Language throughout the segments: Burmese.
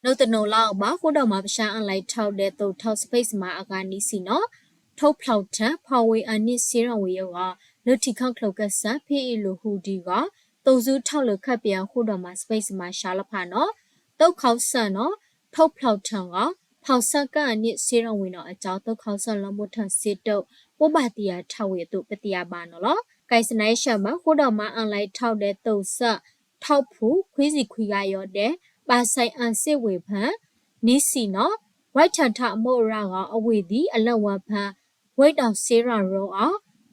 no the no lao ba ko da ma sha an lai thau de to thau space ma aga ni si no thau phlau tha phawi ani siran we yo ga lo thi khang khlau ka sa phi lo hu di ga to zu thau lo khat pian ko da ma space ma sha la pha no to khau san no thau phlau thang ga phau sa ka ani siran we no a chaw to khau san lo mo than si to po ba ti ya thau we to patiya ba no lo kai sanai sha ma ko da ma an lai thau de to sa thau phu khwi si khwi ga yo de ba sai an se we phan ni si no white chan tha mo ra ga awe di alat wa phan white down sera ro a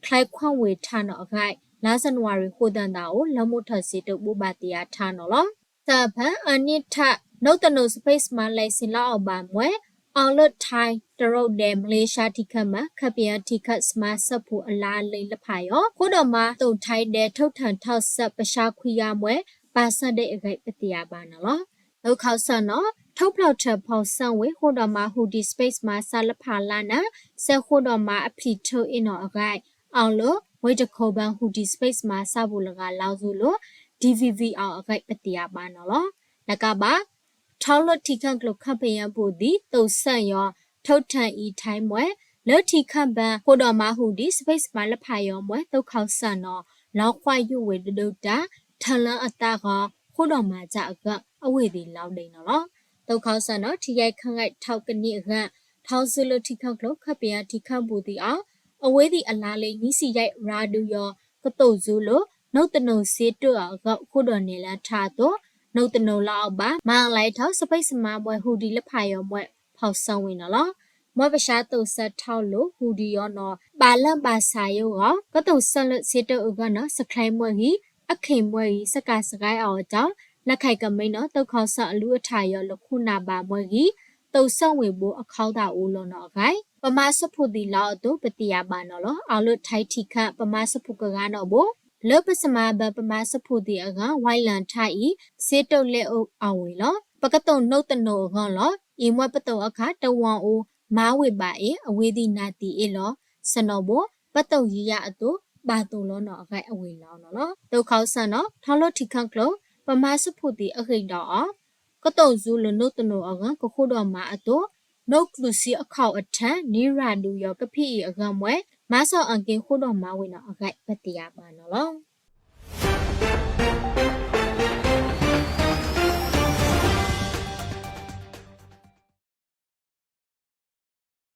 khai khwan we tha no agai la sanwari ho dan da o lamu tha si to bu ba ti ya tha no lo sa phan ani tha no the no space ma lai sin la aw ba mwe on lot thai to road de malaysia thi khat ma khat pian thi khat smart sat phu ala lai la pha yo ko do ma to thai de thau than thau sat pa sha khwi ya mwe ba sat de agai pati ya ba no lo lo khau san no thau phlau tha phau san we ho do ma hu di space ma sa la pha la na se ho do ma a phi tho in no agai on lo we de kho ban hu di space ma sa bu la ga lao zu lo dvv အောင်အခိုက်ပတိယပါနော်လောလကပါထောလတိခန့်ကလခပ်ပယံပူဒီတုတ်ဆန့်ရောထုတ်ထန်ဤထိုင်းမွဲလောတိခန့်ပန်ဟိုတော်မဟူဒီ space မှာလက်ဖာရောမွဲတုတ်ခေါဆန့်နော်လောက်ခွိုက်ယူဝေဒုတ်တာထလန်အတာကဟိုတော်မှာကြအဝေဒီလောက်နေနော်လောတုတ်ခေါဆန့်နော်ထိရိုက်ခန့်ခိုက်ထောက်ကနိအခန့်ထောက်စလတိခန့်ကလခပ်ပယံတိခန့်ပူဒီအောင်အဝေဒီအလားလေးနီးစီရိုက်ရာဒူရောကတုတ်ဇူလို့နှုတ်တနုံစေတွအကခုတော်နေလထတော့နှုတ်တနုံလောက်ပါမန်လိုက်ထောက်စပိတ်စမမွဲဟူဒီလက်ဖာရောမွဲဖောက်ဆောင်ဝင်နော်မွဲပရှာတုတ်ဆက်ထောက်လို့ဟူဒီရောနော်ပါလန့်ပါစာယောကတုတ်ဆက်လက်စေတွကနော်စခိုင်းမွဲကြီးအခင်မွဲကြီးစကားစကိုင်းအောင်ကြောင့်လက်ခိုက်ကမိန်နော်တုတ်ခေါဆအလူအထာရောလခုနာပါမွဲကြီးတုတ်ဆောင်ဝင်ဖို့အခေါတာဦးလို့နော်ခိုင်ပမာစဖုဒီလောက်တော့ပတိယပါနော်လောအော်လို့ထိုက်ထိခပမာစဖုကကတော့ဘောလောပစမာဘပမာစဖုဒီအကဝိုင်လန်ထိုက်စေတုတ်လက်အုပ်အောင်ဝေလောပကတုံနှုတ်တနောကလောဤမွဲပတုံအခါတဝံအိုမာဝေပါအဝေဒီနာတီအလောစနောဘောပတုံရရအတုပါတုံလောနော်အခိုင်အဝေလောနော်တုတ်ခေါဆန်နော်ထောလို့ထိခန့်ကလောပမာစဖုဒီအခိတ်တော့ကတုံဇူလနှုတ်တနောအကကခုတော်မှာအတုနှုတ်ကလူစီအခေါအထန်နီရာဒူယောကဖိအကမွဲမဆောအန်ကင်ခုတော်မှာဝင်တော့အခိုက်ပတိယပါနော်